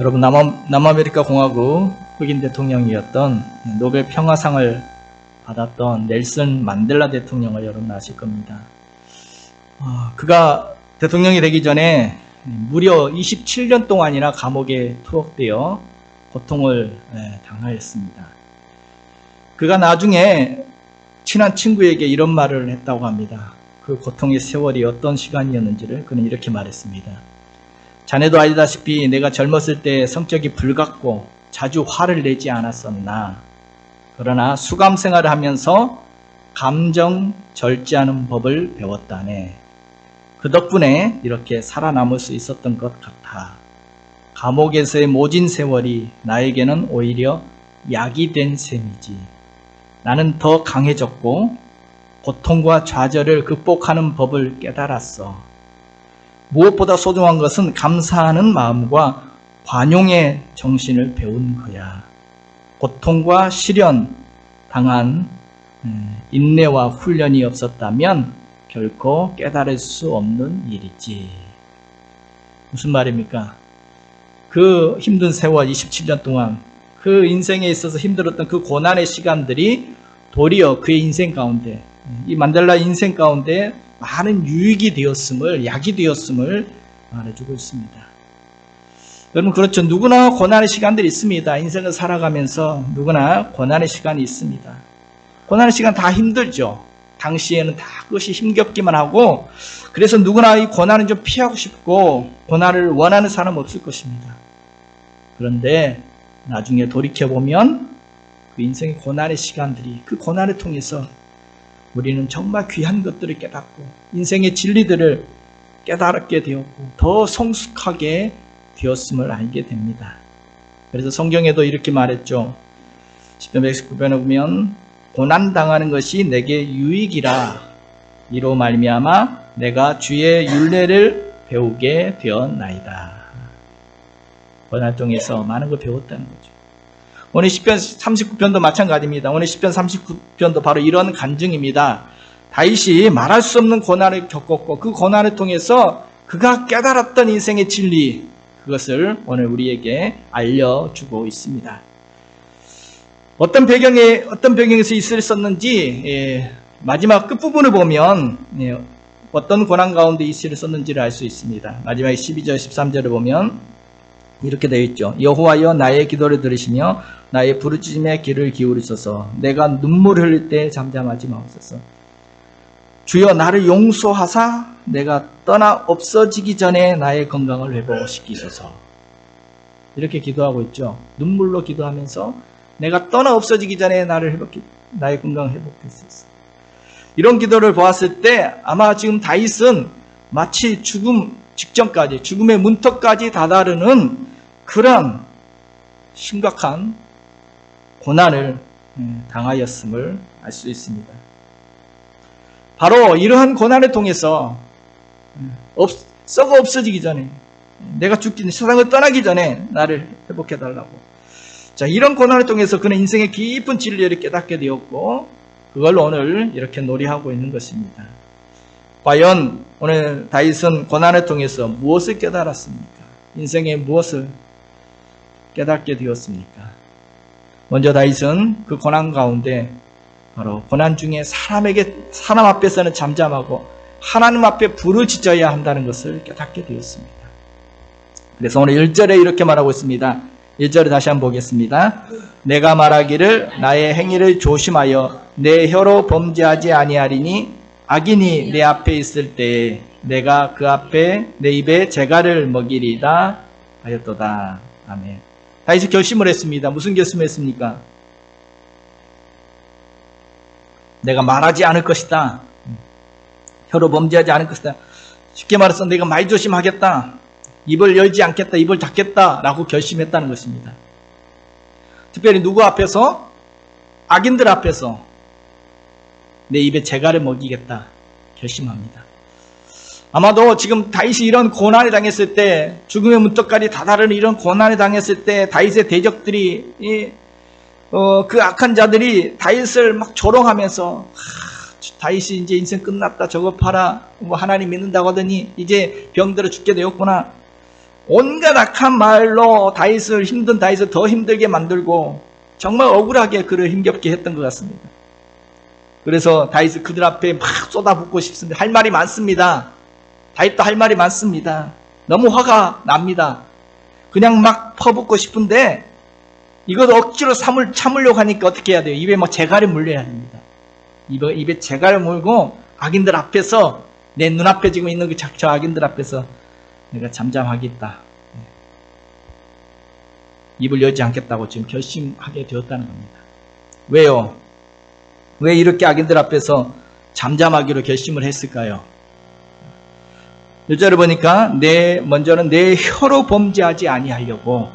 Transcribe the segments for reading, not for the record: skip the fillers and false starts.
여러분, 남아메리카 공화국 흑인 대통령이었던 노벨 평화상을 받았던 넬슨 만델라 대통령을 여러분 아실 겁니다. 그가 대통령이 되기 전에 무려 27년 동안이나 감옥에 투옥되어 고통을 당하였습니다. 그가 나중에 친한 친구에게 이런 말을 했다고 합니다. 그 고통의 세월이 어떤 시간이었는지를 그는 이렇게 말했습니다. 자네도 알다시피 내가 젊었을 때 성격이 불같고 자주 화를 내지 않았었나. 그러나 수감 생활을 하면서 감정 절제하는 법을 배웠다네. 그 덕분에 이렇게 살아남을 수 있었던 것 같아. 감옥에서의 모진 세월이 나에게는 오히려 약이 된 셈이지. 나는 더 강해졌고 고통과 좌절을 극복하는 법을 깨달았어. 무엇보다 소중한 것은 감사하는 마음과 관용의 정신을 배운 거야. 고통과 시련 당한 인내와 훈련이 없었다면 결코 깨달을 수 없는 일이지. 무슨 말입니까? 그 힘든 세월 27년 동안 그 인생에 있어서 힘들었던 그 고난의 시간들이 도리어 그의 인생 가운데, 이 만델라 인생 가운데 많은 유익이 되었음을, 약이 되었음을 말해주고 있습니다. 여러분, 그렇죠. 누구나 고난의 시간들이 있습니다. 인생을 살아가면서 누구나 고난의 시간이 있습니다. 고난의 시간 다 힘들죠. 당시에는 다 그것이 힘겹기만 하고, 그래서 누구나 이 고난을 좀 피하고 싶고 고난을 원하는 사람은 없을 것입니다. 그런데 나중에 돌이켜보면 그 인생의 고난의 시간들이, 그 고난을 통해서 우리는 정말 귀한 것들을 깨닫고 인생의 진리들을 깨닫게 되었고 더 성숙하게 되었음을 알게 됩니다. 그래서 성경에도 이렇게 말했죠. 10편 119편에 보면 고난당하는 것이 내게 유익이라. 이로 말미암아 내가 주의 율례를 배우게 되었나이다. 고난 중에서 많은 걸 배웠다는 거죠. 오늘 10편 39편도 마찬가지입니다. 오늘 10편 39편도 바로 이런 간증입니다. 다윗이 말할 수 없는 고난을 겪었고 그 고난을 통해서 그가 깨달았던 인생의 진리, 그것을 오늘 우리에게 알려주고 있습니다. 어떤 배경에서 있었는지 마지막 끝부분을 보면 어떤 고난 가운데 있었는지를 알 수 있습니다. 마지막 12절 13절을 보면 이렇게 되어 있죠. 여호와여 나의 기도를 들으시며 나의 부르짖음에 귀를 기울이소서. 내가 눈물 흘릴 때 잠잠하지 마옵소서. 주여 나를 용서하사 내가 떠나 없어지기 전에 나의 건강을 회복시키소서. 이렇게 기도하고 있죠. 눈물로 기도하면서 내가 떠나 없어지기 전에 나의 건강을 회복시키소서. 이런 기도를 보았을 때 아마 지금 다윗은 마치 죽음 직전까지, 죽음의 문턱까지 다다르는 그런 심각한 고난을 당하였음을 알 수 있습니다. 바로 이러한 고난을 통해서 썩어 없어지기 전에, 내가 죽기, 세상을 떠나기 전에 나를 회복해달라고. 자, 이런 고난을 통해서 그는 인생의 깊은 진리를 깨닫게 되었고 그걸 오늘 이렇게 놀이하고 있는 것입니다. 과연 오늘 다윗은 고난을 통해서 무엇을 깨달았습니까? 인생의 무엇을 깨닫게 되었습니까? 먼저 다윗은 그 고난 가운데 바로 고난 중에 사람 앞에서는 잠잠하고 하나님 앞에 부르짖어야 한다는 것을 깨닫게 되었습니다. 그래서 오늘 1절에 이렇게 말하고 있습니다. 1절을 다시 한번 보겠습니다. 내가 말하기를 나의 행위를 조심하여 내 혀로 범죄하지 아니하리니 악인이 내 앞에 있을 때에 내가 그 앞에 내 입에 재갈을 먹이리다 하였도다. 아멘. 다윗이 결심을 했습니다. 무슨 결심을 했습니까? 내가 말하지 않을 것이다. 혀로 범죄하지 않을 것이다. 쉽게 말해서 내가 말 조심하겠다. 입을 열지 않겠다. 입을 닫겠다. 라고 결심했다는 것입니다. 특별히 누구 앞에서? 악인들 앞에서 내 입에 재갈을 먹이겠다 결심합니다. 아마도 지금 다윗이 이런 고난을 당했을 때, 죽음의 문턱까지 다다르는 이런 고난을 당했을 때 다윗의 대적들이 그 악한 자들이 다윗을 막 조롱하면서 다윗이 이제 인생 끝났다. 저거 봐라. 뭐 하나님 믿는다고 하더니 이제 병들어 죽게 되었구나. 온갖 악한 말로 힘든 다윗을 더 힘들게 만들고 정말 억울하게 그를 힘겹게 했던 것 같습니다. 그래서 다윗을 그들 앞에 막 쏟아붓고 싶습니다. 할 말이 많습니다. 다윗도 할 말이 많습니다. 너무 화가 납니다. 그냥 막 퍼붓고 싶은데 이것 억지로 참으려고 하니까 어떻게 해야 돼요? 입에 막 재갈이 물려야 됩니다. 입에 재갈을 물고 악인들 앞에서, 내 눈앞에 지금 있는 저 악인들 앞에서 내가 잠잠하겠다, 입을 열지 않겠다고 지금 결심하게 되었다는 겁니다. 왜요? 왜 이렇게 악인들 앞에서 잠잠하기로 결심을 했을까요? 1절을 보니까 먼저는 내 혀로 범죄하지 아니하려고,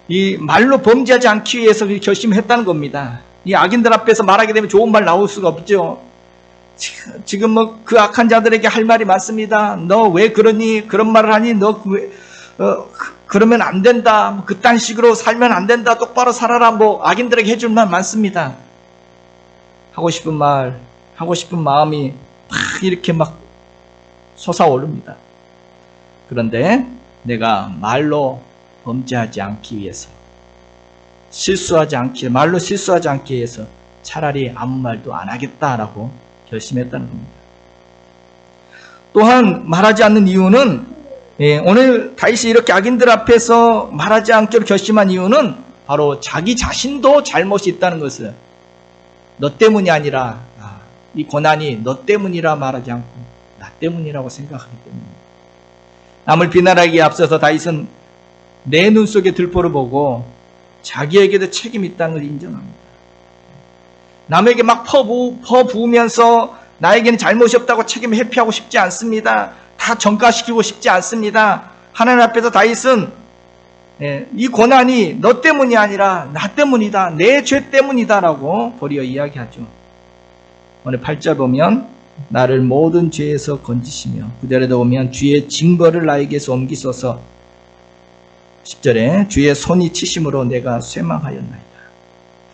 이 말로 범죄하지 않기 위해서 결심했다는 겁니다. 이 악인들 앞에서 말하게 되면 좋은 말 나올 수가 없죠. 지금 뭐 그 악한 자들에게 할 말이 많습니다. 너 왜 그러니? 그런 말을 하니? 너 그러면 안 된다. 그딴 식으로 살면 안 된다. 똑바로 살아라. 뭐 악인들에게 해줄 말 많습니다. 하고 싶은 말, 하고 싶은 마음이 막 이렇게 막 솟아오릅니다. 그런데 내가 말로 범죄하지 않기 위해서, 말로 실수하지 않기 위해서 차라리 아무 말도 안 하겠다라고 결심했다는 겁니다. 또한 말하지 않는 이유는, 오늘 다윗이 이렇게 악인들 앞에서 말하지 않기로 결심한 이유는 바로 자기 자신도 잘못이 있다는 것을, 너 때문이 아니라, 이 고난이 너 때문이라 말하지 않고 나 때문이라고 생각하기 때문입니다. 남을 비난하기에 앞서서 다윗은 내 눈 속에 들보를 보고 자기에게도 책임이 있다는 걸 인정합니다. 남에게 막 퍼부으면서 나에게는 잘못이 없다고 책임을 회피하고 싶지 않습니다. 다 전가시키고 싶지 않습니다. 하나님 앞에서 다윗은 이 고난이 너 때문이 아니라 나 때문이다, 내 죄 때문이다라고 도리어 이야기하죠. 오늘 8절 보면 나를 모든 죄에서 건지시며, 9절에도 보면 주의 징벌을 나에게서 옮기소서, 10절에 주의 손이 치심으로 내가 쇠망하였나이다.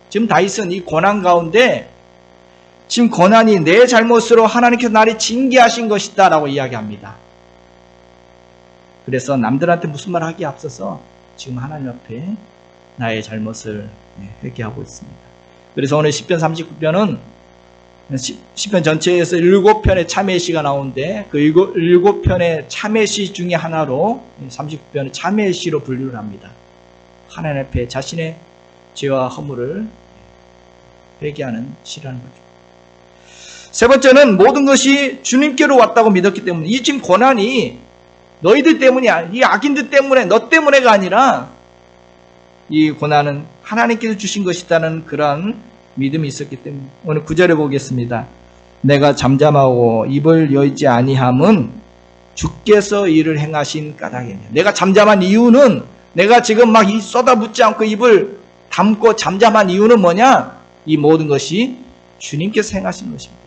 지금 다윗은 이 고난 가운데 지금 고난이 내 잘못으로 하나님께서 나를 징계하신 것이다 라고 이야기합니다. 그래서 남들한테 무슨 말 하기에 앞서서 지금 하나님 앞에 나의 잘못을 회개하고 있습니다. 그래서 오늘 시편 39편은 시편 전체에서 7편의 참회시가 나오는데 그 7편의 참회시 중에 하나로 39편의 참회시로 분류를 합니다. 하나님 앞에 자신의 죄와 허물을 회개하는 시라는 거죠. 세 번째는 모든 것이 주님께로 왔다고 믿었기 때문에, 이 지금 고난이 너희들 때문이 아니라, 이 악인들 때문에, 너 때문에가 아니라 이 고난은 하나님께서 주신 것이다는 그러한 믿음이 있었기 때문에, 오늘 9절에 보겠습니다. 내가 잠잠하고 입을 열지 아니함은 주께서 이를 행하신 까닭이냐. 내가 잠잠한 이유는, 내가 지금 막 쏟아붓지 않고 입을 담고 잠잠한 이유는 뭐냐? 이 모든 것이 주님께서 행하신 것입니다.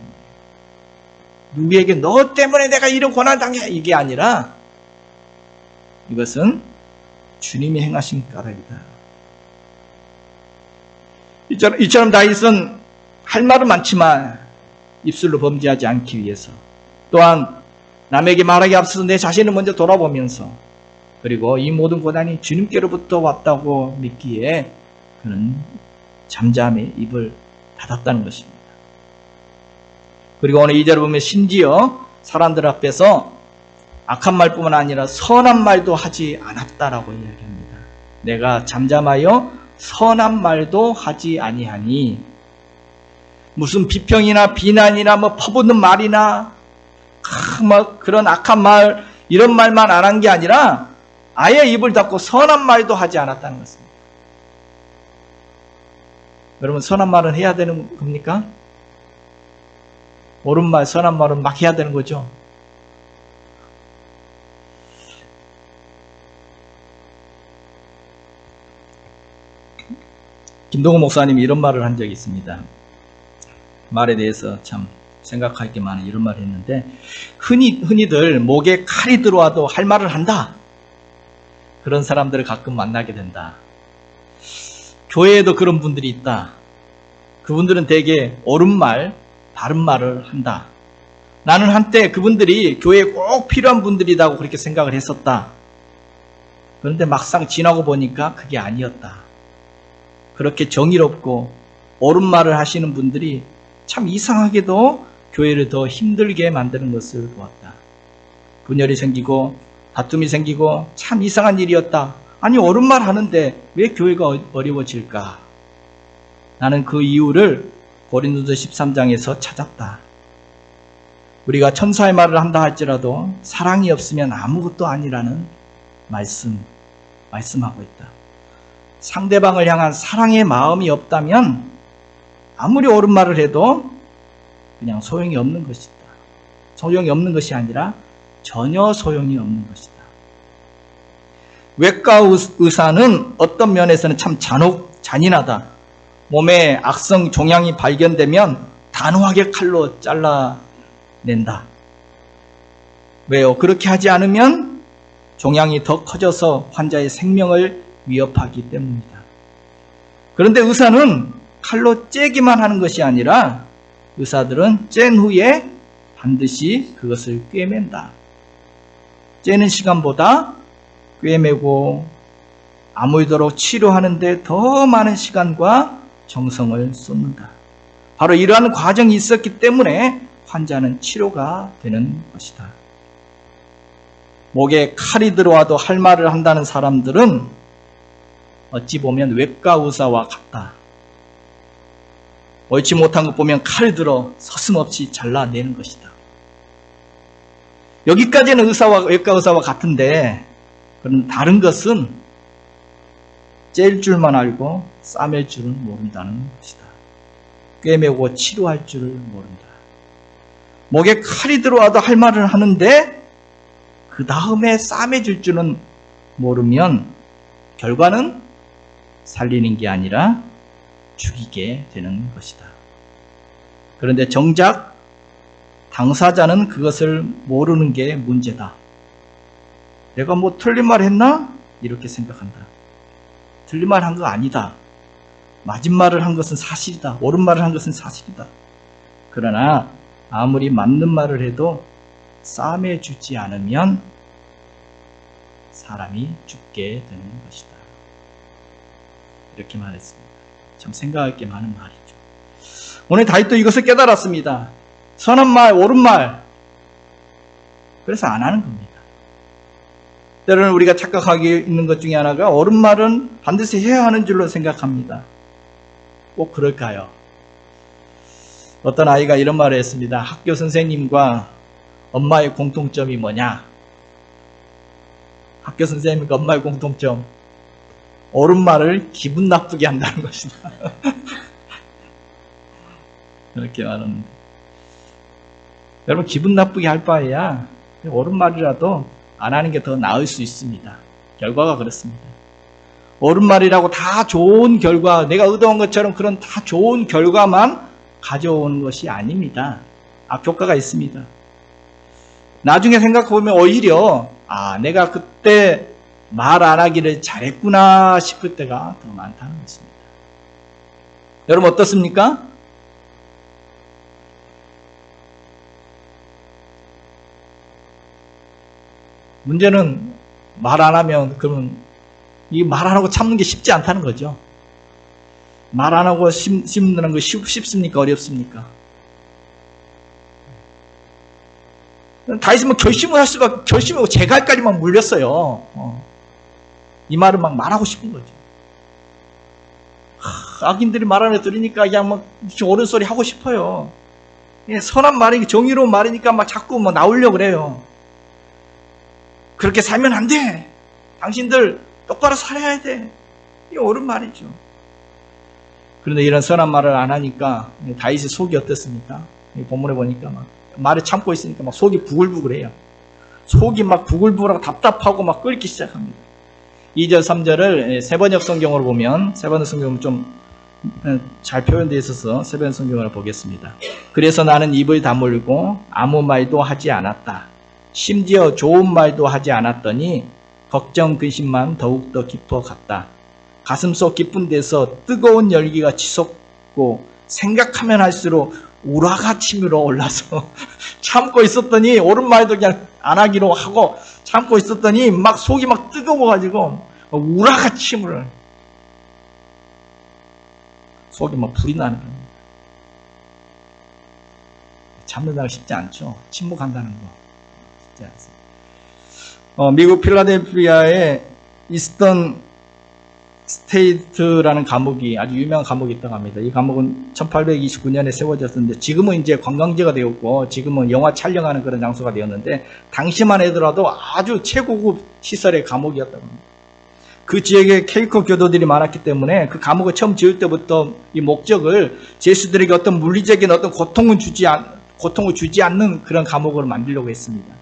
누구에게 너 때문에 내가 이런 고난 당해, 이게 아니라 이것은 주님이 행하신 까닭이다. 이처럼 다윗은 할 말은 많지만 입술로 범죄하지 않기 위해서, 또한 남에게 말하기 앞서서 내 자신을 먼저 돌아보면서, 그리고 이 모든 고난이 주님께로부터 왔다고 믿기에 그는 잠잠히 입을 닫았다는 것입니다. 그리고 오늘 2절을 보면 심지어 사람들 앞에서 악한 말뿐만 아니라 선한 말도 하지 않았다라고 이야기합니다. 내가 잠잠하여 선한 말도 하지 아니하니, 무슨 비평이나 비난이나 뭐 퍼붓는 말이나 뭐 그런 악한 말, 이런 말만 안 한 게 아니라 아예 입을 닫고 선한 말도 하지 않았다는 것입니다. 여러분, 선한 말은 해야 되는 겁니까? 옳은 말, 선한 말은 막 해야 되는 거죠. 김동호 목사님이 이런 말을 한 적이 있습니다. 말에 대해서 참 생각할 게 많은 이런 말을 했는데, 흔히들 목에 칼이 들어와도 할 말을 한다, 그런 사람들을 가끔 만나게 된다. 교회에도 그런 분들이 있다. 그분들은 대개 옳은 말, 바른 말을 한다. 나는 한때 그분들이 교회에 꼭 필요한 분들이라고 그렇게 생각을 했었다. 그런데 막상 지나고 보니까 그게 아니었다. 그렇게 정의롭고 옳은 말을 하시는 분들이 참 이상하게도 교회를 더 힘들게 만드는 것을 보았다. 분열이 생기고 다툼이 생기고 참 이상한 일이었다. 아니 옳은 말 하는데 왜 교회가 어려워질까? 나는 그 이유를 고린도서 13장에서 찾았다. 우리가 천사의 말을 한다 할지라도 사랑이 없으면 아무것도 아니라는 말씀하고 있다. 상대방을 향한 사랑의 마음이 없다면 아무리 옳은 말을 해도 그냥 소용이 없는 것이다. 소용이 없는 것이 아니라 전혀 소용이 없는 것이다. 외과 의사는 어떤 면에서는 참 잔인하다. 몸에 악성 종양이 발견되면 단호하게 칼로 잘라낸다. 왜요? 그렇게 하지 않으면 종양이 더 커져서 환자의 생명을 위협하기 때문이다. 그런데 의사는 칼로 째기만 하는 것이 아니라 의사들은 짠 후에 반드시 그것을 꿰맨다. 째는 시간보다 꿰매고 아물도록 치료하는데 더 많은 시간과 정성을 쏟는다. 바로 이러한 과정이 있었기 때문에 환자는 치료가 되는 것이다. 목에 칼이 들어와도 할 말을 한다는 사람들은 어찌 보면 외과 의사와 같다. 옳지 못한 것 보면 칼을 들어 서슴없이 잘라내는 것이다. 여기까지는 외과 의사와 같은데 그런 다른 것은 찔 줄만 알고 싸맬 줄은 모른다는 것이다. 꿰매고 치료할 줄을 모른다. 목에 칼이 들어와도 할 말을 하는데 그 다음에 싸매줄 줄은 모르면 결과는 살리는 게 아니라 죽이게 되는 것이다. 그런데 정작 당사자는 그것을 모르는 게 문제다. 내가 뭐 틀린 말 했나? 이렇게 생각한다. 틀린 말 한 거 아니다. 맞은 말을 한 것은 사실이다. 옳은 말을 한 것은 사실이다. 그러나 아무리 맞는 말을 해도 싸매주지 않으면 사람이 죽게 되는 것이다. 이렇게 말했습니다. 참 생각할 게 많은 말이죠. 오늘 다윗도 이것을 깨달았습니다. 선한 말, 옳은 말. 그래서 안 하는 겁니다. 때로는 우리가 착각하고 있는 것 중에 하나가 옳은 말은 반드시 해야 하는 줄로 생각합니다. 꼭 그럴까요? 어떤 아이가 이런 말을 했습니다. 학교 선생님과 엄마의 공통점이 뭐냐? 학교 선생님과 엄마의 공통점. 옳은 말을 기분 나쁘게 한다는 것이다. 그렇게 말하는데. 여러분, 기분 나쁘게 할 바에야 옳은 말이라도 안 하는 게 더 나을 수 있습니다. 결과가 그렇습니다. 옳은 말이라고 다 좋은 결과, 내가 의도한 것처럼 그런 다 좋은 결과만 가져오는 것이 아닙니다. 악효과가 있습니다. 나중에 생각해보면 오히려 내가 그때 말 안 하기를 잘했구나 싶을 때가 더 많다는 것입니다. 여러분 어떻습니까? 문제는 말 안 하면 그러면 이 말 안 하고 참는 게 쉽지 않다는 거죠. 말 안 하고 심는 거 쉽습니까? 어렵습니까? 다윗은 뭐 결심을 할 수가 결심하고 제갈까지만 물렸어요. 이 말은 막 말하고 싶은 거죠. 악인들이 말하는 거 들으니까 그냥 막 옳은 소리 하고 싶어요. 선한 말이니까 정의로운 말이니까 막 자꾸 막 나오려고 그래요. 그렇게 살면 안 돼. 당신들 똑바로 살아야 돼. 이게 옳은 말이죠. 그런데 이런 선한 말을 안 하니까 다윗의 속이 어떻습니까? 본문에 보니까 막 말을 참고 있으니까 막 속이 부글부글해요. 속이 막 부글부글하고 답답하고 막 끓기 시작합니다. 2절, 3절을 세번역 성경으로 보면 세번역 성경은 좀 잘 표현되어 있어서 세번역 성경으로 보겠습니다. 그래서 나는 입을 다물고 아무 말도 하지 않았다. 심지어 좋은 말도 하지 않았더니 걱정 근심만 더욱더 깊어갔다. 가슴속 깊은 데서 뜨거운 열기가 치솟고 생각하면 할수록 우라가 치밀어 올라서 참고 있었더니 옳은 말도 그냥 안 하기로 하고 참고 있었더니 막 속이 막 뜨거워가지고 우라가 치밀어 속이 막 불이 나는 겁니다. 참는다는 거 쉽지 않죠. 침묵한다는 거 쉽지 않습니다. 미국 필라델피아에 이스턴 스테이트라는 감옥이 아주 유명한 감옥이 있다고 합니다. 이 감옥은 1829년에 세워졌는데 지금은 이제 관광지가 되었고 지금은 영화 촬영하는 그런 장소가 되었는데 당시만 해더라도 아주 최고급 시설의 감옥이었다고 합니다. 그 지역에 케이커 교도들이 많았기 때문에 그 감옥을 처음 지을 때부터 이 목적을 제수들에게 어떤 물리적인 어떤 고통을 주지 않는 그런 감옥으로 만들려고 했습니다.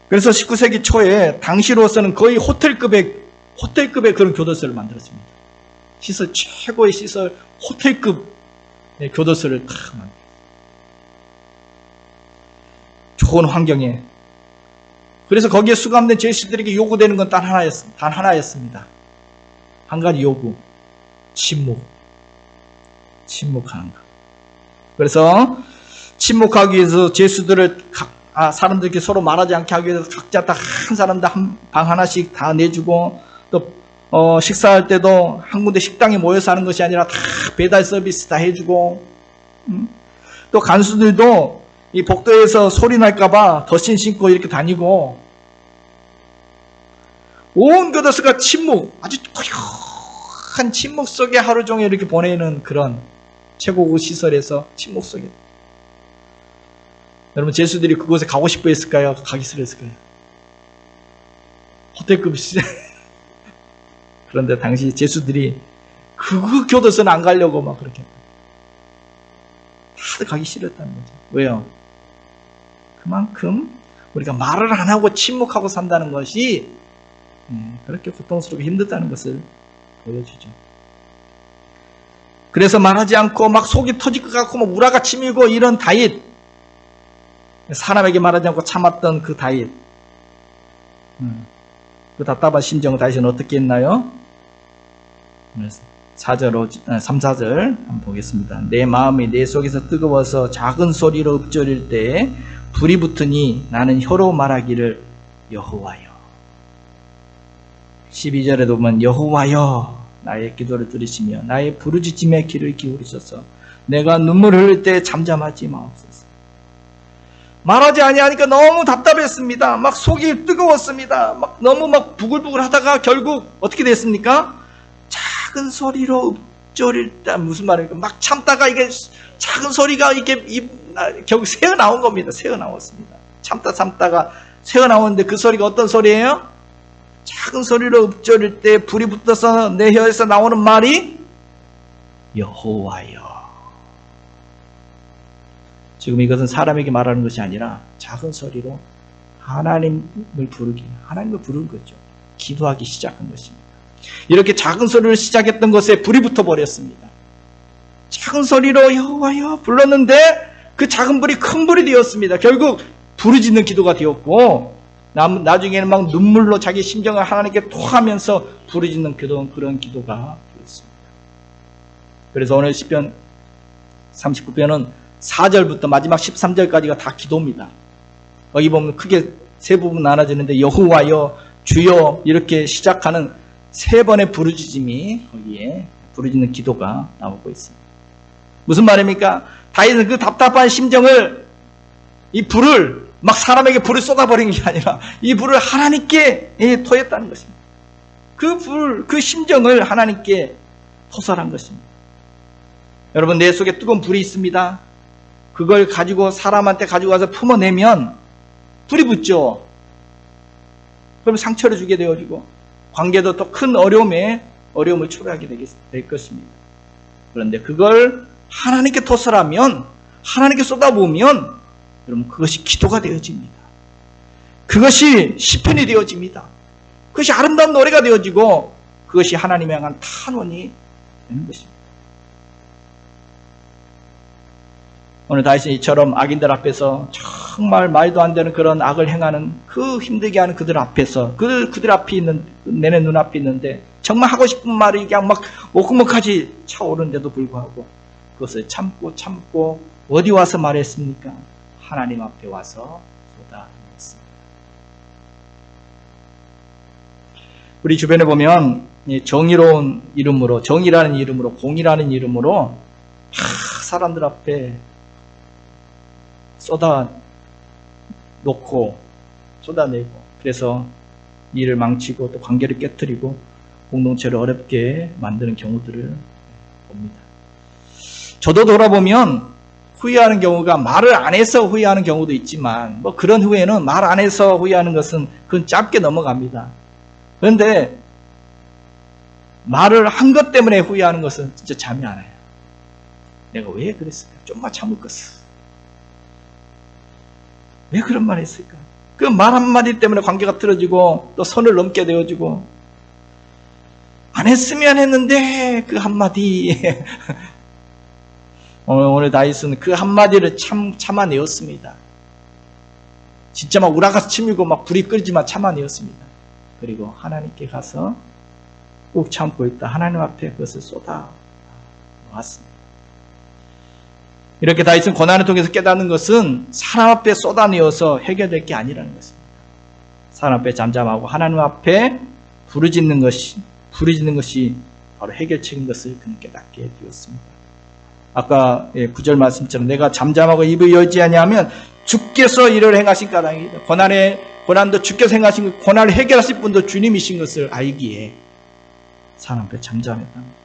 그래서 19세기 초에 당시로서는 거의 호텔급의 그런 교도소를 만들었습니다. 시설, 최고의 시설, 호텔급 교도소를 딱 만들었습니다. 좋은 환경에. 그래서 거기에 수감된 죄수들에게 요구되는 건 단 하나였습니다. 한 가지 요구. 침묵하는 것. 그래서 침묵하기 위해서 죄수들을 사람들끼리 서로 말하지 않게 하기 위해서 각자 다 한 사람당 방 하나씩 다 내주고 또 식사할 때도 한 군데 식당에 모여서 하는 것이 아니라 다 배달 서비스 다 해주고 또 간수들도 이 복도에서 소리 날까봐 덧신 신고 이렇게 다니고 온 교도소가 아주 고요한 침묵 속에 하루 종일 이렇게 보내는 그런 최고급 시설에서 침묵 속에 여러분 죄수들이 그곳에 가고 싶어 했을까요? 가기 싫었을까요? 호텔급 시설 그런데 당시 죄수들이 그 교도소는 안 가려고 막 그렇게 다들 가기 싫었다는 거죠. 왜요? 그만큼 우리가 말을 안 하고 침묵하고 산다는 것이 그렇게 고통스럽고 힘들다는 것을 보여주죠. 그래서 말하지 않고 막 속이 터질 것 같고 막 우라가 치밀고 이런 다윗, 사람에게 말하지 않고 참았던 그 다윗, 그 답답한 심정을 다윗은 어떻게 했나요? 3, 4절 한번 보겠습니다. 내 마음이 내 속에서 뜨거워서 작은 소리로 읊조릴 때에 불이 붙으니 나는 혀로 말하기를 여호와여. 12절에도 보면 여호와여 나의 기도를 들으시며 나의 부르짖음에 귀를 기울이셔서 내가 눈물 흘릴 때 잠잠하지 마옵소서. 말하지 아니하니까 너무 답답했습니다. 막 속이 뜨거웠습니다. 막 너무 막 부글부글 하다가 결국 어떻게 됐습니까? 작은 소리로 읊조릴 때 무슨 말입니까? 막 참다가 이게 작은 소리가 이게 결국 새어 나온 겁니다. 새어 나왔습니다. 참다가 새어 나오는데 그 소리가 어떤 소리예요? 작은 소리로 읊조릴 때 불이 붙어서 내 혀에서 나오는 말이 여호와여. 지금 이것은 사람에게 말하는 것이 아니라 작은 소리로 하나님을 부르는 거죠. 기도하기 시작한 것입니다. 이렇게 작은 소리를 시작했던 것에 불이 붙어버렸습니다. 작은 소리로 여호와여 불렀는데 그 작은 불이 큰 불이 되었습니다. 결국 부르짖는 기도가 되었고 나중에는 막 눈물로 자기 심정을 하나님께 토하면서 부르짖는 그런 기도가 되었습니다. 그래서 오늘 시편 39편은 4절부터 마지막 13절까지가 다 기도입니다. 여기 보면 크게 세 부분 나눠지는데 여호와여 주여 이렇게 시작하는 세 번의 부르짖음이 거기에 부르짖는 기도가 나오고 있습니다. 무슨 말입니까? 다윗은 그 답답한 심정을 이 불을 막 사람에게 불을 쏟아버린 게 아니라 이 불을 하나님께 토했다는 것입니다. 그 심정을 하나님께 토설한 것입니다. 여러분 내 속에 뜨거운 불이 있습니다. 그걸 가지고 사람한테 가지고 와서 품어내면 불이 붙죠. 그럼 상처를 주게 되어지고 관계도 더 큰 어려움을 초래하게 될 것입니다. 그런데 그걸 하나님께 토설하면 하나님께 쏟아부으면 여러분 그것이 기도가 되어집니다. 그것이 시편이 되어집니다. 그것이 아름다운 노래가 되어지고 그것이 하나님에 향한 탄원이 되는 것입니다. 오늘 다윗은 이처럼 악인들 앞에서 정말 말도 안 되는 그런 악을 행하는 그 힘들게 하는 그들 앞에서 그들 앞에 있는 내내 눈앞에 있는데 정말 하고 싶은 말이 그냥 막 오금옥까지 차오르는데도 불구하고 그것을 참고 어디 와서 말했습니까? 하나님 앞에 와서 쏟아냈습니다. 우리 주변에 보면 정의로운 이름으로, 정의라는 이름으로, 공의라는 이름으로 사람들 앞에 쏟아내고 그래서 일을 망치고 또 관계를 깨뜨리고 공동체를 어렵게 만드는 경우들을 봅니다. 저도 돌아보면 후회하는 경우가 말을 안 해서 후회하는 경우도 있지만 뭐 그런 후회는 말 안 해서 후회하는 것은 그건 짧게 넘어갑니다. 그런데 말을 한 것 때문에 후회하는 것은 진짜 잠이 안 와요. 내가 왜 그랬을까? 좀만 참을 것을. 왜 그런 말 했을까? 그 말 한마디 때문에 관계가 틀어지고 또 선을 넘게 되어지고 안 했으면 했는데 그 한마디 오늘 다윗은 그 한마디를 참아내었습니다. 진짜 막 우라가 치밀고 막 불이 끓지만 참아내었습니다. 그리고 하나님께 가서 꼭 참고 있다. 하나님 앞에 그것을 쏟아 놓았습니다. 이렇게 다윗은 고난을 통해서 깨닫는 것은 사람 앞에 쏟아내어서 해결될 게 아니라는 것입니다. 사람 앞에 잠잠하고 하나님 앞에 부르짖는 것이 바로 해결책인 것을 그는 깨닫게 되었습니다. 아까 9절 말씀처럼 내가 잠잠하고 입을 열지 아니하면 주께서 이를 행하신 까닭이다. 고난도 주께서 행하신 것, 고난을 해결하실 분도 주님이신 것을 알기에 사람 앞에 잠잠했답니다.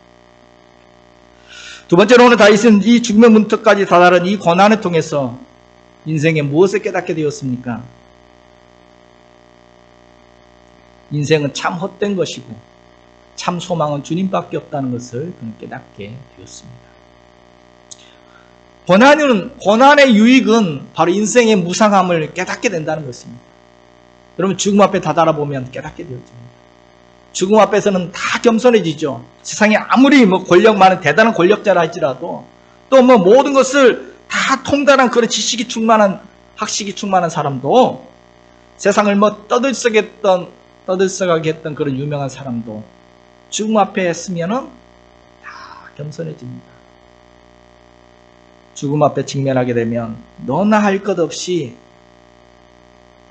두 번째로 오늘 다윗은 이 죽음의 문턱까지 다다른 이 고난을 통해서 인생에 무엇을 깨닫게 되었습니까? 인생은 참 헛된 것이고 참 소망은 주님밖에 없다는 것을 그는 깨닫게 되었습니다. 고난의 유익은 바로 인생의 무상함을 깨닫게 된다는 것입니다. 여러분 죽음 앞에 다다라보면 깨닫게 되었습니다. 죽음 앞에서는 다 겸손해지죠. 세상에 아무리 권력 많은 대단한 권력자라 할지라도 또 모든 것을 다 통달한 그런 지식이 충만한 학식이 충만한 사람도 세상을 떠들썩하게 했던 그런 유명한 사람도 죽음 앞에 했으면은 다 겸손해집니다. 죽음 앞에 직면하게 되면 너나 할 것 없이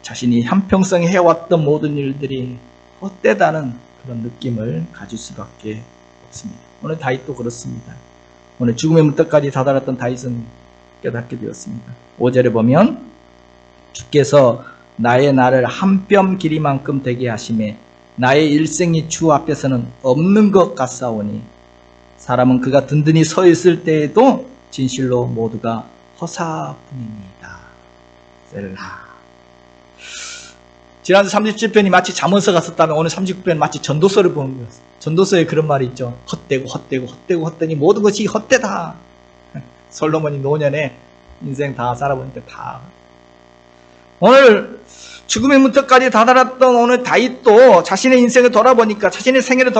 자신이 한평생 해왔던 모든 일들이 헛되다는 그런 느낌을 가질 수밖에 없습니다. 오늘 다윗도 그렇습니다. 오늘 죽음의 문턱까지 다다랐던 다윗은 깨닫게 되었습니다. 5절에 보면 주께서 나의 날을 한 뼘 길이만큼 되게 하심에 나의 일생이 주 앞에서는 없는 것 같사오니 사람은 그가 든든히 서 있을 때에도 진실로 모두가 허사뿐입니다. 셀라. 지난 37편이 마치 잠언서 같았다면 오늘 39편은 마치 전도서를 보는 거였어요. 전도서에 그런 말이 있죠. 헛되고 모든 것이 헛되다. 솔로몬이 노년에 인생 다 살아보니까 다. 오늘 죽음의 문턱까지 다다랐던 오늘 다윗도 자신의 인생을 돌아보니까 자신의 생애를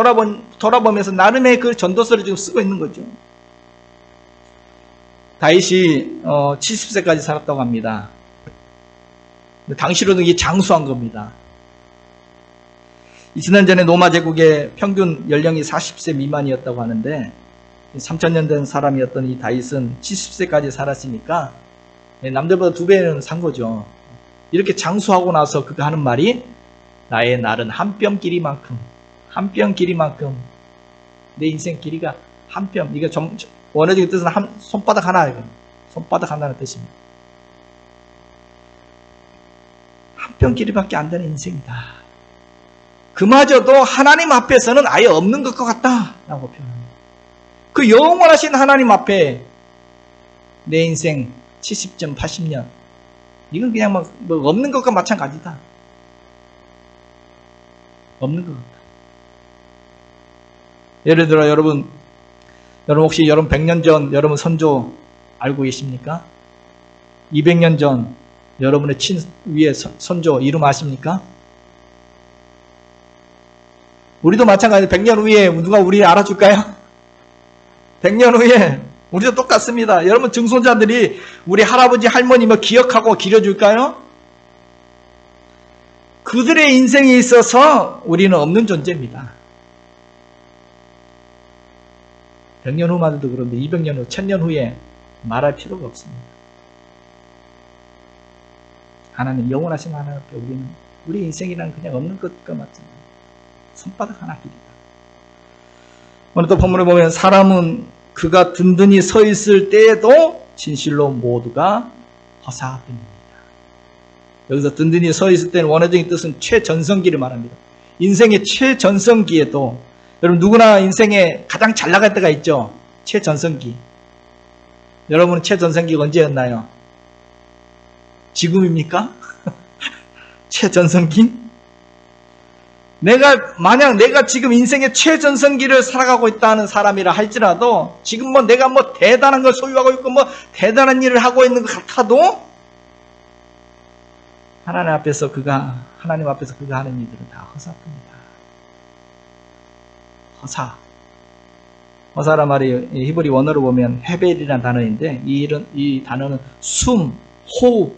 돌아보면서 나름의 그 전도서를 지금 쓰고 있는 거죠. 다윗이 70세까지 살았다고 합니다. 당시로는 이게 장수한 겁니다. 2000년 전에 로마 제국의 평균 연령이 40세 미만이었다고 하는데 3000년 된 사람이었던 이 다윗은 70세까지 살았으니까 남들보다 2배는 산 거죠. 이렇게 장수하고 나서 그가 하는 말이 나의 날은 한 뼘 길이만큼 내 인생 길이가 한 뼘. 이게 원어적인 뜻은 손바닥 하나라는 뜻입니다. 한 뼘 길이밖에 안 되는 인생이다. 그마저도 하나님 앞에서는 아예 없는 것 같다 라고 표현합니다. 그 영원하신 하나님 앞에 내 인생 70년 80년 이건 그냥 없는 것과 마찬가지다. 없는 것 같다. 예를 들어 여러분 혹시 100년 전 여러분 선조 알고 계십니까? 200년 전 여러분의 위에 선조 이름 아십니까? 우리도 마찬가지로 100년 후에 누가 우리 알아줄까요? 100년 후에 우리도 똑같습니다. 여러분 증손자들이 우리 할아버지 할머니 기억하고 기려줄까요? 그들의 인생에 있어서 우리는 없는 존재입니다. 100년 후만 해도 그런데 200년 후, 1000년 후에 말할 필요가 없습니다. 하나님, 영원하신 하나님 앞에 우리 인생이란 그냥 없는 것과 같습니다. 손바닥 하나 길이다. 오늘 또 본문을 보면 사람은 그가 든든히 서 있을 때에도 진실로 모두가 허사뿐입니다. 여기서 든든히 서 있을 때는 원어적인 뜻은 최전성기를 말합니다. 인생의 최전성기에도, 여러분 누구나 인생에 가장 잘 나갈 때가 있죠. 최전성기. 여러분은 최전성기가 언제였나요? 지금입니까? 최전성기? 만약 내가 지금 인생의 최전성기를 살아가고 있다는 사람이라 할지라도, 지금 내가 대단한 걸 소유하고 있고, 대단한 일을 하고 있는 것 같아도, 하나님 앞에서 그가 하는 일들은 다 허사뿐이다. 허사란 말이 히브리 원어로 보면 헤벨이라는 단어인데, 이 단어는 숨, 호흡이라는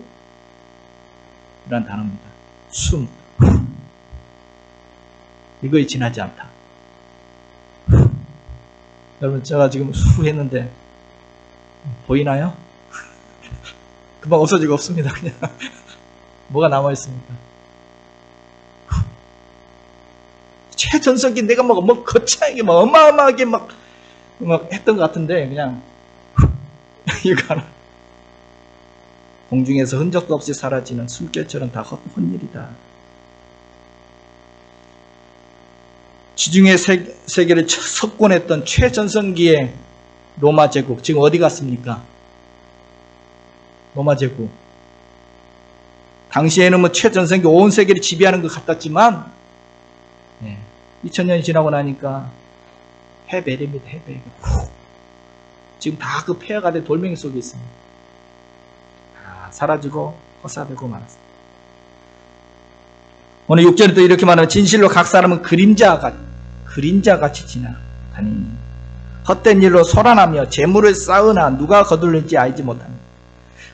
단어입니다. 숨. 이거에 지나지 않다. 여러분, 제가 지금 했는데 보이나요? 금방 없어지고 없습니다. 그냥 뭐가 남아있습니까? 최전성기 내가 거창하게 어마어마하게 했던 것 같은데, 그냥 이거 하나 공중에서 흔적도 없이 사라지는 숨결처럼 다 헛일이다. 지중해 세계를 석권했던 최전성기의 로마 제국, 지금 어디 갔습니까? 로마 제국. 당시에는 최전성기 온 세계를 지배하는 것 같았지만, 2000년이 지나고 나니까 해벨입니다. 해벨. 지금 다 그 폐허가 된 돌멩이 속에 있습니다. 다 사라지고 허사되고 말았습니다. 오늘 6절에 또 이렇게 말하면, 진실로 각 사람은 그림자같이 지나가니 헛된 일로 소란하며 재물을 쌓으나 누가 거둘는지 알지 못합니다.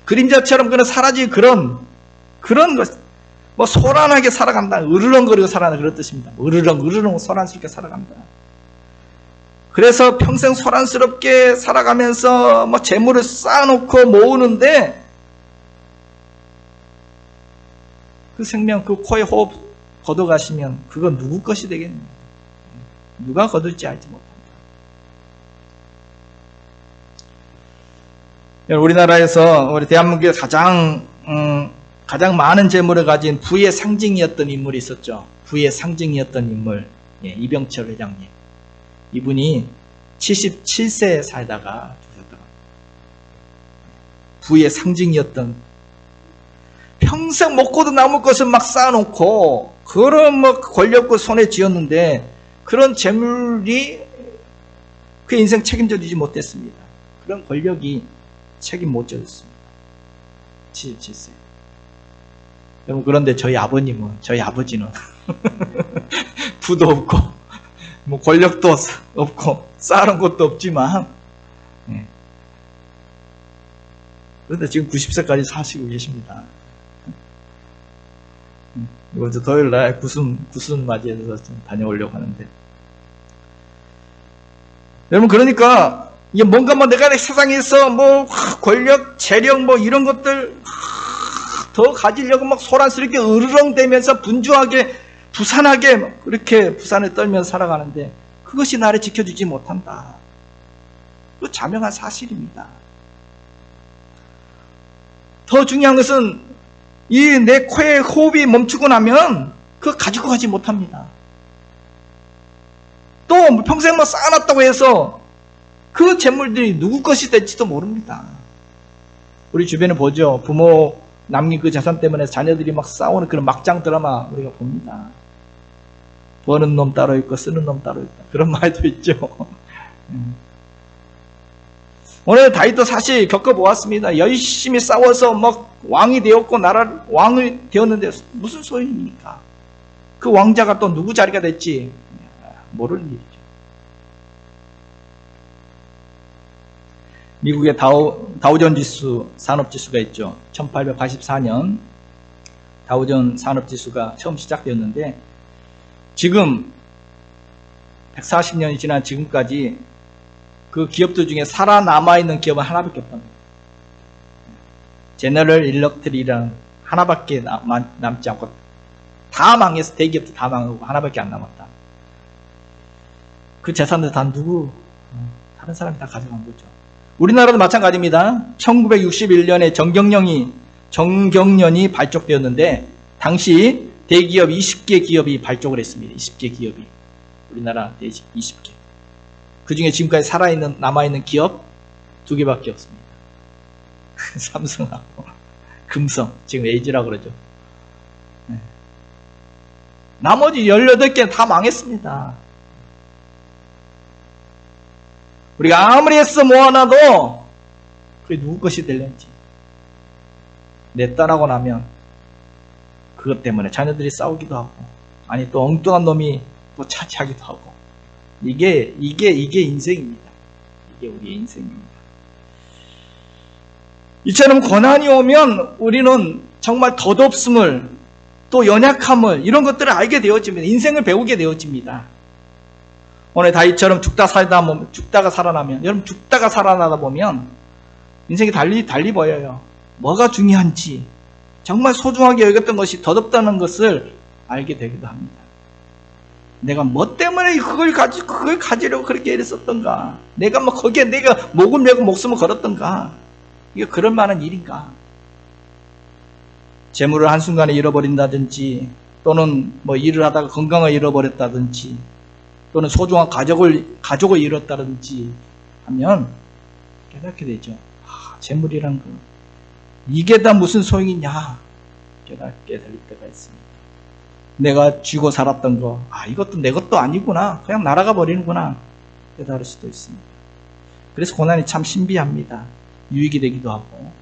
그림자처럼 그는 사라질 그런 것, 소란하게 살아간다. 으르렁거리고 살아간다. 그런 뜻입니다. 으르렁 소란스럽게 살아간다. 그래서 평생 소란스럽게 살아가면서 재물을 쌓아놓고 모으는데, 그 생명, 그 코에 호흡 걷어가시면 그건 누구 것이 되겠느냐. 누가 거둘지 알지 못합니다. 우리나라에서, 우리 대한민국에 가장 많은 재물을 가진 부의 상징이었던 인물이 있었죠. 부의 상징이었던 인물, 이병철 회장님. 이분이 77세 살다가 죽으셨더라고요. 부의 상징이었던, 평생 먹고도 남을 것을 쌓아놓고 그런 권력을 손에 쥐었는데, 그런 재물이 그 인생 책임져주지 못했습니다. 그런 권력이 책임 못 져줬습니다. 77세. 여러분, 그런데 저희 아버지는 부도 없고 권력도 없고 쌓아놓은 것도 없지만, 그런데 지금 90세까지 사시고 계십니다. 이번 주 토요일날 구순 맞이해서 좀 다녀오려고 하는데, 여러분, 그러니까 이게 뭔가 내가 세상에서 권력, 재력 이런 것들 더 가지려고 소란스럽게 으르렁대면서 분주하게 부산하게 그렇게 부산에 떨면서 살아가는데, 그것이 나를 지켜주지 못한다. 그 자명한 사실입니다. 더 중요한 것은, 이 내 코에 호흡이 멈추고 나면 그거 가지고 가지 못합니다. 또 평생 쌓아놨다고 해서 그 재물들이 누구 것이 될지도 모릅니다. 우리 주변에 보죠. 부모 남긴 그 자산 때문에 자녀들이 싸우는 그런 막장 드라마 우리가 봅니다. 버는 놈 따로 있고 쓰는 놈 따로 있다. 그런 말도 있죠. 오늘 다윗도 사실 겪어보았습니다. 열심히 싸워서 왕이 되었고 왕이 되었는데 무슨 소용입니까? 그 왕자가 또 누구 자리가 될지 모르는 일이죠. 미국의 다우존 지수, 산업지수가 있죠. 1884년 다우존 산업지수가 처음 시작되었는데, 지금 140년이 지난 지금까지 그 기업들 중에 살아남아있는 기업은 하나밖에 없답니다. 제너럴 일렉트릭이라는 하나밖에 남지 않고 다 망해서 대기업도 다 망하고 하나밖에 안 남았다. 그 재산들 다 누구? 다른 사람이 다 가져간 거죠. 우리나라도 마찬가지입니다. 1961년에 정경련이 발족되었는데 당시 대기업 20개 기업이 발족을 했습니다. 20개 기업이. 우리나라 대기업 20개. 그 중에 지금까지 살아있는, 남아있는 기업 2개밖에 없습니다. 삼성하고 금성, 지금 LG라고 그러죠. 네. 나머지 18개는 다 망했습니다. 우리가 아무리 애써 모아놔도 그게 누구 것이 될는지. 내 딸하고 나면 그것 때문에 자녀들이 싸우기도 하고, 아니 또 엉뚱한 놈이 또 차지하기도 하고. 이게 인생입니다. 이게 우리의 인생입니다. 이처럼 고난이 오면 우리는 정말 덧없음을, 또 연약함을, 이런 것들을 알게 되어집니다. 인생을 배우게 되어집니다. 오늘 다윗처럼 죽다가 살아나면, 여러분 죽다가 살아나다 보면 인생이 달리 보여요. 뭐가 중요한지, 정말 소중하게 여겼던 것이 덧없다는 것을 알게 되기도 합니다. 내가 뭐 때문에 그걸 가지려고 그렇게 애를 썼던가? 내가 뭐 거기에 내가 목을 메고 목숨을 걸었던가? 이게 그럴 만한 일인가? 재물을 한순간에 잃어버린다든지, 또는 뭐 일을 하다가 건강을 잃어버렸다든지, 또는 소중한 가족을 잃었다든지 하면 깨닫게 되죠. 재물이란 거, 이게 다 무슨 소용이냐? 깨닫게 될 때가 있습니다. 내가 쥐고 살았던 거, 이것도 내 것도 아니구나. 그냥 날아가 버리는구나. 깨달을 수도 있습니다. 그래서 고난이 참 신비합니다. 유익이 되기도 하고,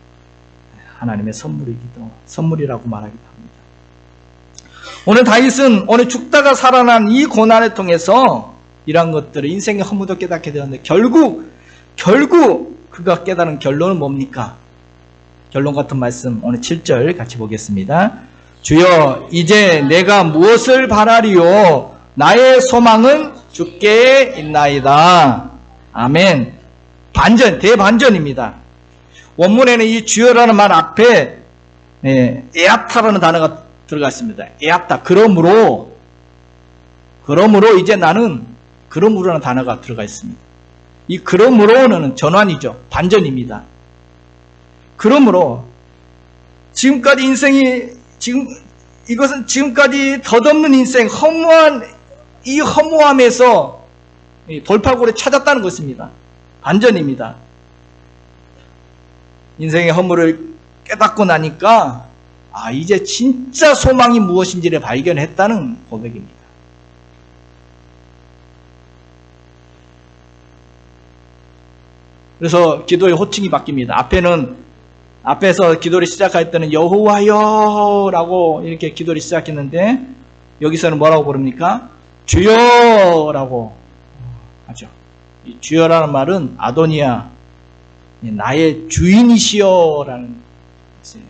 하나님의 선물이라고 말하기도 합니다. 오늘 다윗은 오늘 죽다가 살아난 이 고난을 통해서 이러한 것들을 인생의 허무도 깨닫게 되었는데, 결국 그가 깨달은 결론은 뭡니까? 결론 같은 말씀 오늘 7절 같이 보겠습니다. 주여 이제 내가 무엇을 바라리요? 나의 소망은 주께 있나이다. 아멘. 대반전입니다. 원문에는 이 주여라는 말 앞에 에아타라는 단어가 들어가 있습니다. 에아타. 그러므로 이제 나는, 그러므로라는 단어가 들어가 있습니다. 이 그러므로는 전환이죠. 반전입니다. 그러므로 이것은 지금까지 덧없는 인생, 이 허무함에서 돌파구를 찾았다는 것입니다. 반전입니다. 인생의 허물을 깨닫고 나니까 이제 진짜 소망이 무엇인지를 발견했다는 고백입니다. 그래서 기도의 호칭이 바뀝니다. 앞에서 기도를 시작할 때는 여호와여 라고 이렇게 기도를 시작했는데, 여기서는 뭐라고 부릅니까? 주여 라고 하죠. 이 주여라는 말은 아도니아, 나의 주인이시여 라는 뜻이에요.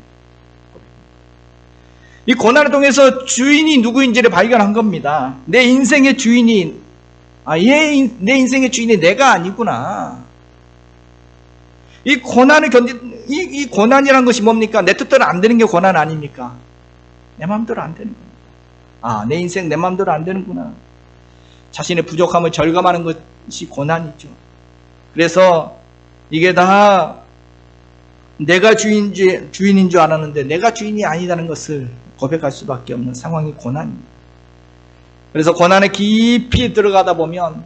이 고난을 통해서 주인이 누구인지를 발견한 겁니다. 내 인생의 주인이, 내 인생의 주인이 내가 아니구나. 이 고난이라는 것이 뭡니까? 내 뜻대로 안 되는 게 고난 아닙니까? 내 마음대로 안 되는 겁니다. 내 인생 내 마음대로 안 되는구나. 자신의 부족함을 절감하는 것이 고난이죠. 그래서 이게 다 내가 주인인 줄 알았는데 내가 주인이 아니라는 것을 고백할 수밖에 없는 상황이 고난입니다. 그래서 고난에 깊이 들어가다 보면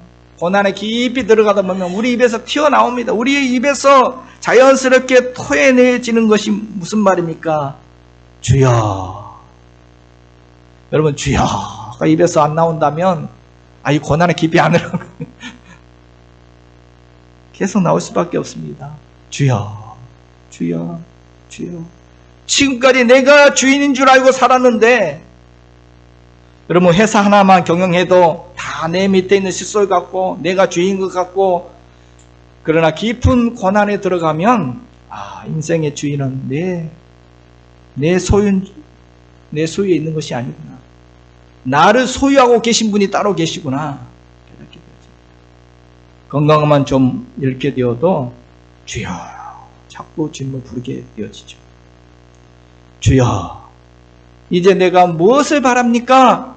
우리 입에서 튀어나옵니다. 우리 입에서 자연스럽게 토해내지는 것이 무슨 말입니까? 주여. 여러분, 주여가 입에서 안 나온다면 이 고난에 깊이 안 들어가고 계속 나올 수밖에 없습니다. 주여, 주여, 주여. 지금까지 내가 주인인 줄 알고 살았는데, 여러분 회사 하나만 경영해도 다 내 밑에 있는 칫솔 같고 내가 주인인 것 같고, 그러나 깊은 고난에 들어가면 인생의 주인은 내 소유에 있는 것이 아니구나. 나를 소유하고 계신 분이 따로 계시구나. 깨닫게 되죠. 건강만 좀 잃게 되어도 주여 자꾸 주님을 부르게 되어지죠. 주여 이제 내가 무엇을 바랍니까?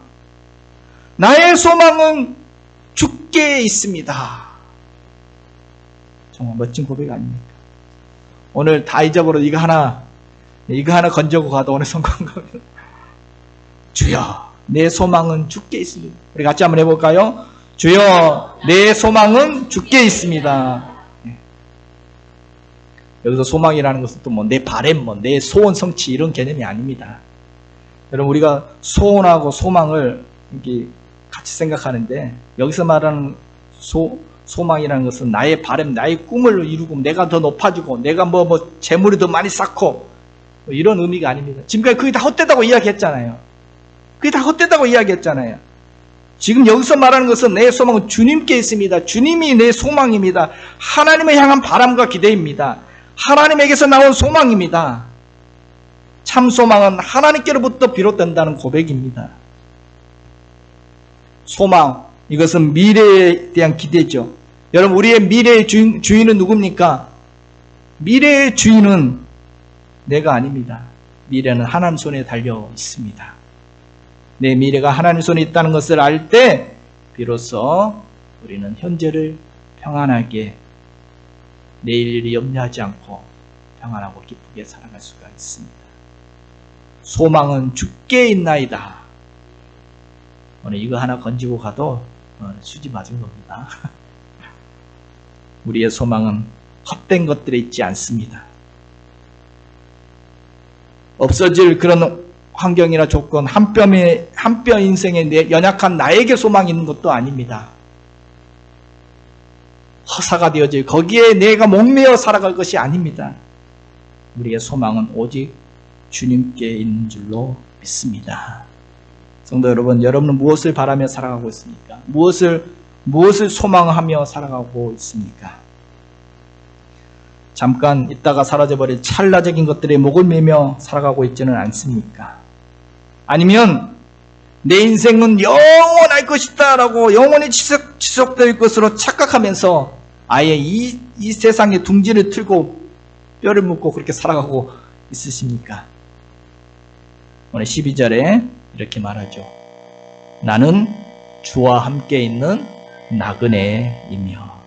나의 소망은 주께 있습니다. 정말 멋진 고백 아닙니까? 오늘 다 잊어버려 이거 하나 건져고 가도 오늘 성공 가면 주여 내 소망은 주께 있습니다. 우리 같이 한번 해볼까요? 주여 내 소망은 주께 있습니다. 여기서 소망이라는 것은 또 뭐 내 바램, 내 소원 성취 이런 개념이 아닙니다. 여러분 우리가 소원하고 소망을 이렇게 같이 생각하는데 여기서 말하는 소망이라는 것은 나의 바램, 나의 꿈을 이루고 내가 더 높아지고 내가 재물이 더 많이 쌓고 이런 의미가 아닙니다. 지금까지 그게 다 헛되다고 이야기했잖아요. 그게 다 헛되다고 이야기했잖아요. 지금 여기서 말하는 것은 내 소망은 주님께 있습니다. 주님이 내 소망입니다. 하나님을 향한 바람과 기대입니다. 하나님에게서 나온 소망입니다. 참 소망은 하나님께로부터 비롯된다는 고백입니다. 소망, 이것은 미래에 대한 기대죠. 여러분 우리의 미래의 주인은 누굽니까? 미래의 주인은 내가 아닙니다. 미래는 하나님 손에 달려 있습니다. 내 미래가 하나님 손에 있다는 것을 알 때 비로소 우리는 현재를 평안하게 내일 일이 염려하지 않고 평안하고 기쁘게 살아갈 수가 있습니다. 소망은 주께 있나이다. 오늘 이거 하나 건지고 가도 수지 맞은 겁니다. 우리의 소망은 헛된 것들에 있지 않습니다. 없어질 그런 환경이나 조건, 한 뼘 인생에 연약한 나에게 소망이 있는 것도 아닙니다. 허사가 되어질 거기에 내가 목매어 살아갈 것이 아닙니다. 우리의 소망은 오직 주님께 있는 줄로 믿습니다. 성도 여러분, 여러분은 무엇을 바라며 살아가고 있습니까? 무엇을 소망하며 살아가고 있습니까? 잠깐 있다가 사라져버릴 찰나적인 것들에 목을 매며 살아가고 있지는 않습니까? 아니면 내 인생은 영원할 것이다 라고 영원히 지속될 것으로 착각하면서 아예 이 세상에 둥지를 틀고 뼈를 묻고 그렇게 살아가고 있으십니까? 오늘 12절에 이렇게 말하죠. 나는 주와 함께 있는 나그네이며.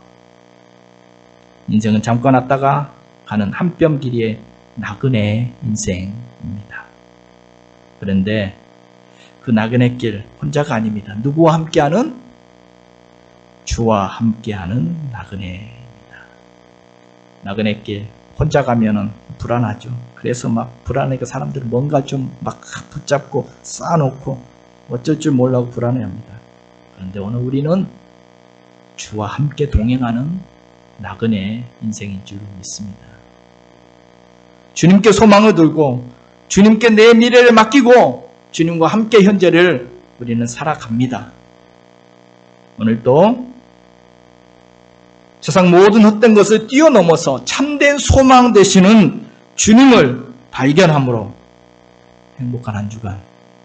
인생은 잠깐 왔다가 가는 한 뼘 길이의 나그네 인생입니다. 그런데 그 나그네 길 혼자가 아닙니다. 누구와 함께하는? 주와 함께하는 나그네입니다. 나그네 길 혼자 가면은 불안하죠. 그래서 막 불안하니까 사람들은 뭔가 좀 막 붙잡고 쌓아놓고 어쩔 줄 몰라고 불안해합니다. 그런데 오늘 우리는 주와 함께 동행하는 나그네 인생인 줄 믿습니다. 주님께 소망을 들고 주님께 내 미래를 맡기고 주님과 함께 현재를 우리는 살아갑니다. 오늘도 세상 모든 헛된 것을 뛰어넘어서 참된 소망 되시는 주님을 발견함으로 행복한 한 주간,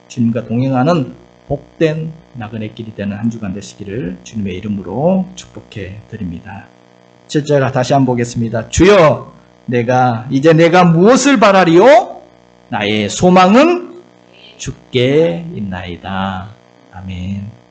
주님과 동행하는 복된 나그네 길이 되는 한 주간 되시기를 주님의 이름으로 축복해 드립니다. 7절 다시 한번 보겠습니다. 주여, 이제 내가 무엇을 바라리요? 나의 소망은 주께 있나이다. 아멘.